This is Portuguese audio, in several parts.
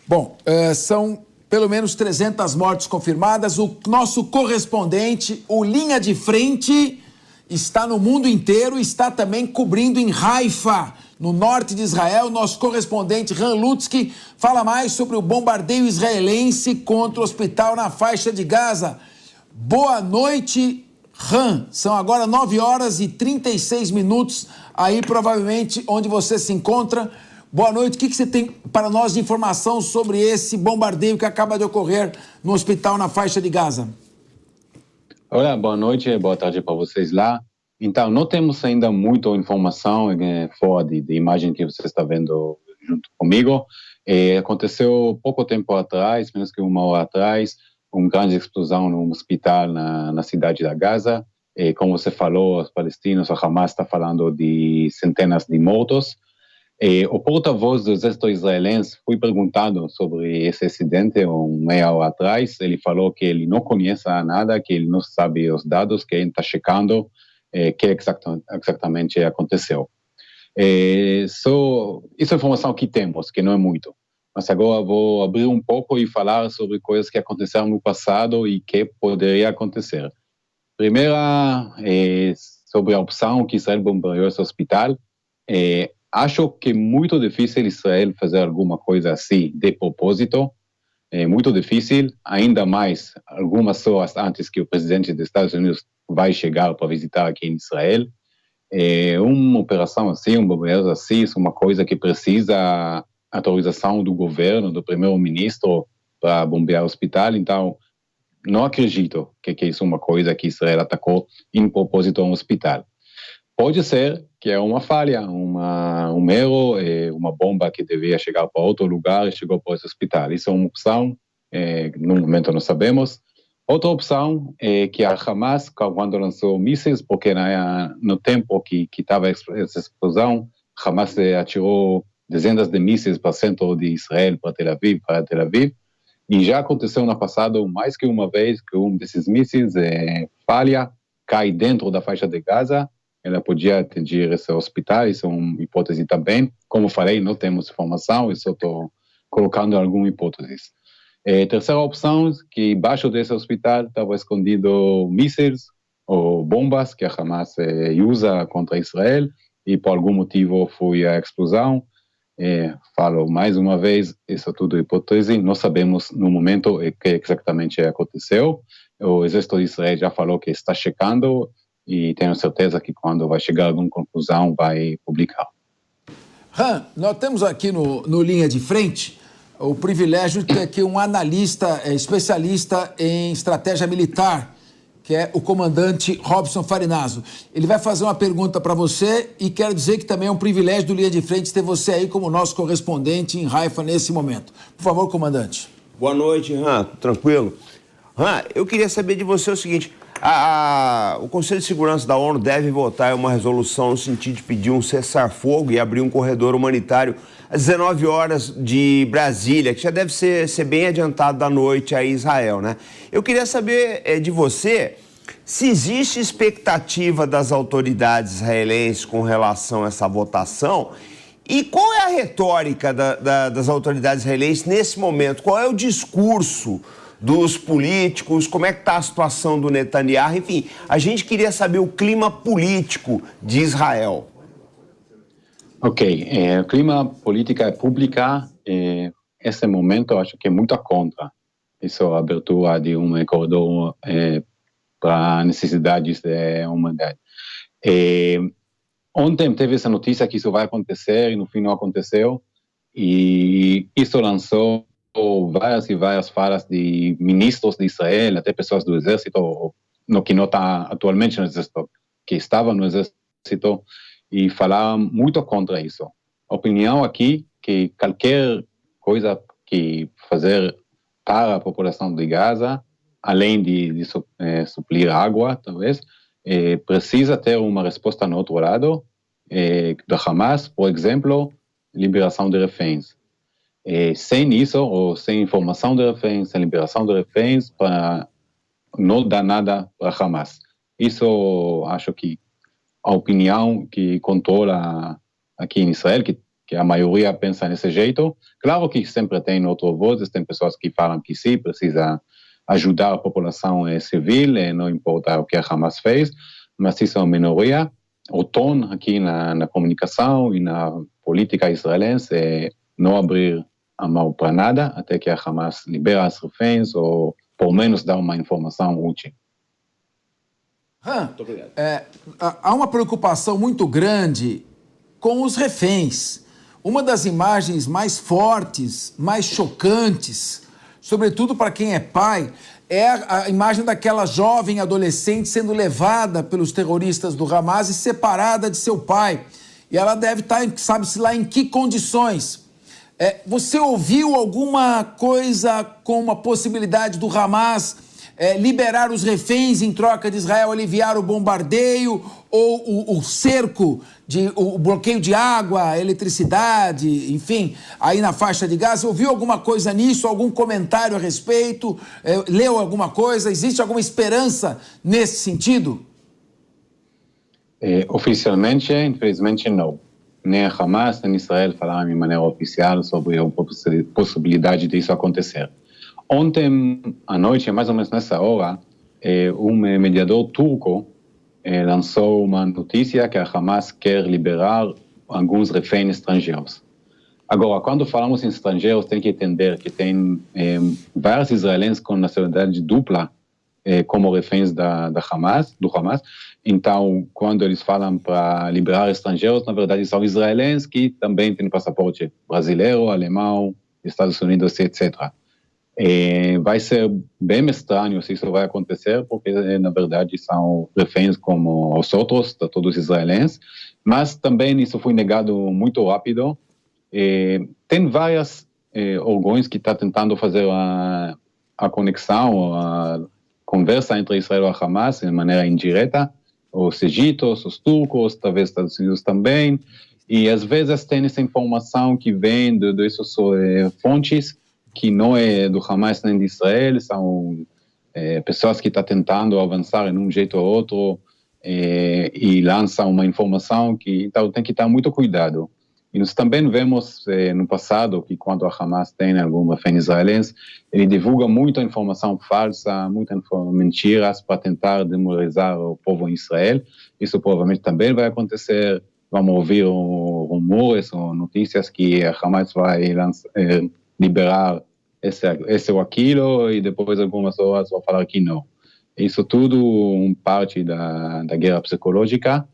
Bom, são pelo menos 300 mortes confirmadas. O nosso correspondente, o Linha de Frente, está no mundo inteiro, está também cobrindo em Haifa, no norte de Israel. Nosso correspondente, Han Lutzky, fala mais sobre o bombardeio israelense contra o hospital na faixa de Gaza. Boa noite, Han. São agora 9h36, aí provavelmente onde você se encontra. Boa noite. O que você tem para nós de informação sobre esse bombardeio que acaba de ocorrer no hospital na faixa de Gaza? Olá, boa noite, boa tarde para vocês lá. Então, não temos ainda muita informação fora de imagem que você está vendo junto comigo. Aconteceu pouco tempo atrás, menos que 1 hora atrás, uma grande explosão num hospital na cidade da Gaza. Como você falou, os palestinos, a Hamas está falando de centenas de mortos. O porta-voz do exército israelense foi perguntado sobre esse acidente meia hora atrás. Ele falou que ele não conhece nada, que ele não sabe os dados, que ele está checando que exatamente aconteceu. Isso é informação que temos, que não é muito. Mas agora vou abrir um pouco e falar sobre coisas que aconteceram no passado e que poderia acontecer. Primeira, sobre a opção que Israel bombardeou esse hospital. Acho que é muito difícil Israel fazer alguma coisa assim de propósito. É muito difícil, ainda mais algumas horas antes que o presidente dos Estados Unidos vai chegar para visitar aqui em Israel. Uma operação assim, um bombardeio assim, é uma coisa que precisa autorização do governo, do primeiro-ministro para bombear o hospital. Então, não acredito que isso é uma coisa que Israel atacou em propósito um hospital. Pode ser que é uma falha, um erro, uma bomba que devia chegar para outro lugar e chegou para esse hospital. Isso é uma opção, no momento não sabemos. Outra opção é que a Hamas, quando lançou mísseis, porque no tempo que estava essa explosão, a Hamas atirou dezenas de mísseis para o centro de Israel, para Tel Aviv, e já aconteceu no passado mais que uma vez que um desses mísseis falha, cai dentro da faixa de Gaza. Ela podia atingir esse hospital, isso é uma hipótese também. Como falei, não temos informação, eu só estou colocando algumas hipóteses. Terceira opção, que embaixo desse hospital estava escondido mísseis ou bombas que a Hamas usa contra Israel e por algum motivo foi a explosão. Falo mais uma vez, isso é tudo hipótese, não sabemos no momento o que exatamente aconteceu. O exército de Israel já falou que está checando e tenho certeza que quando vai chegar a alguma conclusão vai publicar. Han, nós temos aqui no Linha de Frente o privilégio de ter aqui um analista, especialista em estratégia militar, que é o comandante Robson Farinazzo. Ele vai fazer uma pergunta para você e quero dizer que também é um privilégio do Linha de Frente ter você aí como nosso correspondente em Haifa nesse momento. Por favor, comandante. Boa noite, Han. Tranquilo? Han, eu queria saber de você o seguinte. O Conselho de Segurança da ONU deve votar uma resolução no sentido de pedir um cessar-fogo e abrir um corredor humanitário às 19 horas de Brasília, que já deve ser bem adiantado da noite a Israel, né? Eu queria saber de você se existe expectativa das autoridades israelenses com relação a essa votação e qual é a retórica das autoridades israelenses nesse momento, qual é o discurso dos políticos, como é que está a situação do Netanyahu, enfim, a gente queria saber o clima político de Israel. Ok, o clima política pública, esse momento, eu acho que é muito contra essa abertura de um corredor para necessidades da humanidade. Ontem teve essa notícia que isso vai acontecer e no fim não aconteceu, e isso lançou várias e várias falas de ministros de Israel, até pessoas do exército, que não está atualmente no exército, que estavam no exército, e falaram muito contra isso. A opinião aqui que qualquer coisa que fazer para a população de Gaza, além de suprir água, talvez, precisa ter uma resposta no outro lado, da Hamas, por exemplo, liberação de reféns. Sem isso, ou sem informação de reféns, sem liberação de reféns, não dá nada para Hamas. Isso acho que a opinião que controla aqui em Israel, que que a maioria pensa desse jeito. Claro que sempre tem outras vozes, tem pessoas que falam que sim, precisa ajudar a população civil, não importa o que a Hamas fez, mas isso é uma minoria. O tom aqui na comunicação e na política israelense é não abrir a mão para nada, até que a Hamas libera as reféns ou, por menos, dá uma informação útil. Muito obrigado. Há uma preocupação muito grande com os reféns. Uma das imagens mais fortes, mais chocantes, sobretudo para quem é pai, é a imagem daquela jovem adolescente sendo levada pelos terroristas do Hamas e separada de seu pai. E ela deve estar, sabe-se lá em que condições. Você ouviu alguma coisa com uma possibilidade do Hamas liberar os reféns em troca de Israel aliviar o bombardeio ou o cerco, o bloqueio de água, eletricidade, enfim, aí na faixa de Gaza? Ouviu alguma coisa nisso, algum comentário a respeito? Leu alguma coisa? Existe alguma esperança nesse sentido? Oficialmente, infelizmente, não. Nem a Hamas, nem Israel falaram de maneira oficial sobre a possibilidade disso acontecer. Ontem à noite, mais ou menos nessa hora, um mediador turco lançou uma notícia que a Hamas quer liberar alguns reféns estrangeiros. Agora, quando falamos em estrangeiros, tem que entender que tem vários israelenses com nacionalidade dupla como reféns do Hamas. Então, quando eles falam para liberar estrangeiros, na verdade são israelenses que também têm passaporte brasileiro, alemão, Estados Unidos, etc. Vai ser bem estranho se isso vai acontecer, porque, na verdade, são reféns como os outros, todos israelenses, mas também isso foi negado muito rápido. Tem vários órgãos que estão tentando fazer a conexão, a conversa entre Israel e Hamas de maneira indireta, os egípcios, os turcos, talvez Estados Unidos também, e às vezes tem essa informação que vem dessas fontes que não é do Hamas nem de Israel, são pessoas que estão tentando avançar em um jeito ou outro e lançam uma informação que então tem que estar muito cuidado. E nós também vemos no passado que quando a Hamas tem algum refém israelense, ele divulga muita informação falsa, muitas mentiras para tentar demoralizar o povo em Israel. Isso provavelmente também vai acontecer. Vamos ouvir rumores ou notícias que a Hamas vai liberar esse ou aquilo e depois algumas horas vão falar que não. Isso tudo parte da guerra psicológica.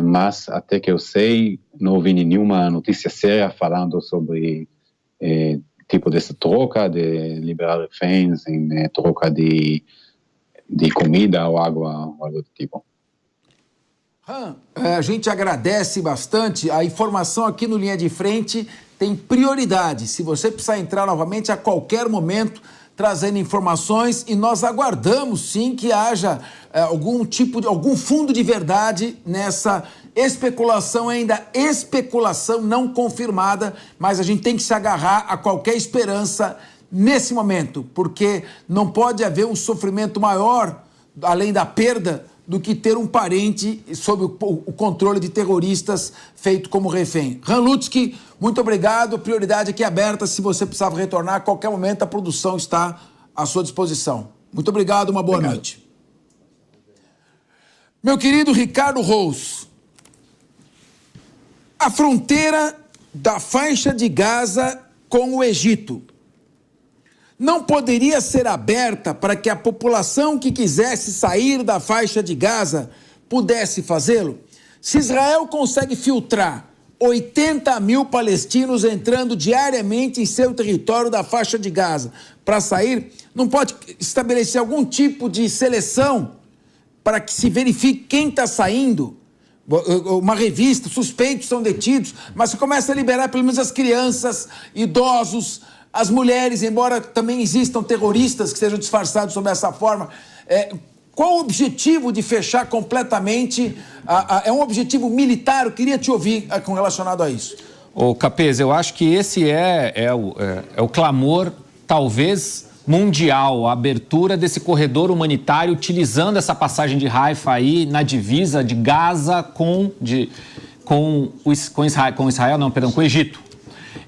Mas até que eu sei, não vi nenhuma notícia séria falando sobre tipo dessa troca de liberar reféns em troca de comida ou água ou algo do tipo. A gente agradece bastante. A informação aqui no Linha de Frente tem prioridade. Se você precisar entrar novamente a qualquer momento, trazendo informações, e nós aguardamos sim que haja algum fundo de verdade nessa especulação, ainda especulação não confirmada, mas a gente tem que se agarrar a qualquer esperança nesse momento, porque não pode haver um sofrimento maior, além da perda, do que ter um parente sob o controle de terroristas feito como refém. Han Lutzky, muito obrigado, prioridade aqui aberta, se você precisava retornar, a qualquer momento a produção está à sua disposição. Muito obrigado, uma boa noite. Meu querido Ricardo Rous, a fronteira da faixa de Gaza com o Egito não poderia ser aberta para que a população que quisesse sair da faixa de Gaza pudesse fazê-lo? Se Israel consegue filtrar 80 mil palestinos entrando diariamente em seu território da faixa de Gaza para sair, não pode estabelecer algum tipo de seleção para que se verifique quem está saindo? Uma revista, suspeitos são detidos, mas se começa a liberar pelo menos as crianças, idosos, as mulheres, embora também existam terroristas que sejam disfarçados sob essa forma. Qual o objetivo de fechar completamente? É um objetivo militar? Eu queria te ouvir com relacionado a isso. Ô Capês, eu acho que esse é o clamor, talvez, mundial, a abertura desse corredor humanitário, utilizando essa passagem de Haifa aí na divisa de Gaza com o Egito.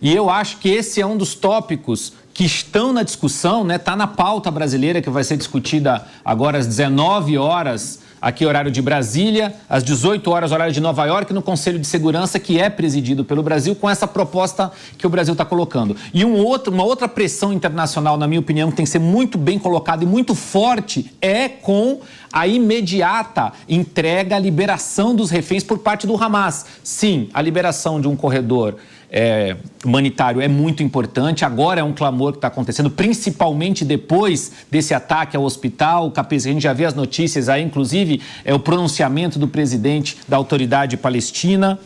E eu acho que esse é um dos tópicos que estão na discussão, né? Está na pauta brasileira, que vai ser discutida agora às 19 horas, aqui horário de Brasília, às 18 horas, horário de Nova York, no Conselho de Segurança, que é presidido pelo Brasil, com essa proposta que o Brasil está colocando. E uma outra pressão internacional, na minha opinião, que tem que ser muito bem colocada e muito forte, é com a imediata entrega, a liberação dos reféns por parte do Hamas. Sim, a liberação de um corredor humanitário é muito importante. Agora é um clamor que está acontecendo, principalmente depois desse ataque ao hospital. A gente já vê as notícias aí, inclusive o pronunciamento do presidente da autoridade palestina,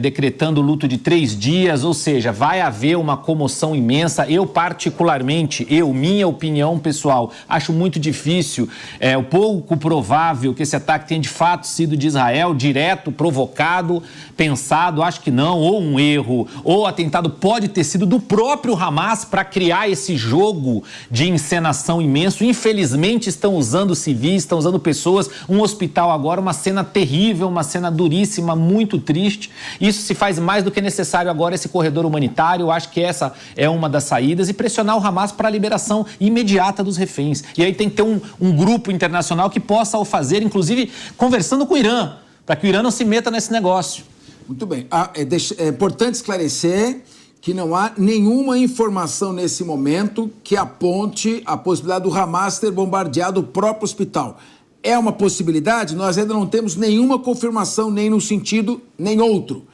decretando o luto de 3 dias, ou seja, vai haver uma comoção imensa. Eu particularmente, minha opinião pessoal, acho muito difícil, pouco provável que esse ataque tenha de fato sido de Israel, direto, provocado, pensado, acho que não, ou um erro, ou o atentado pode ter sido do próprio Hamas para criar esse jogo de encenação imenso. Infelizmente estão usando civis, estão usando pessoas, um hospital agora, uma cena terrível, uma cena duríssima, muito triste. Isso se faz mais do que necessário agora, esse corredor humanitário. Eu acho que essa é uma das saídas, e pressionar o Hamas para a liberação imediata dos reféns. E aí tem que ter um grupo internacional que possa o fazer, inclusive conversando com o Irã, para que o Irã não se meta nesse negócio. Muito bem. É importante esclarecer que não há nenhuma informação nesse momento que aponte a possibilidade do Hamas ter bombardeado o próprio hospital. É uma possibilidade, nós ainda não temos nenhuma confirmação, nem num sentido, nem outro.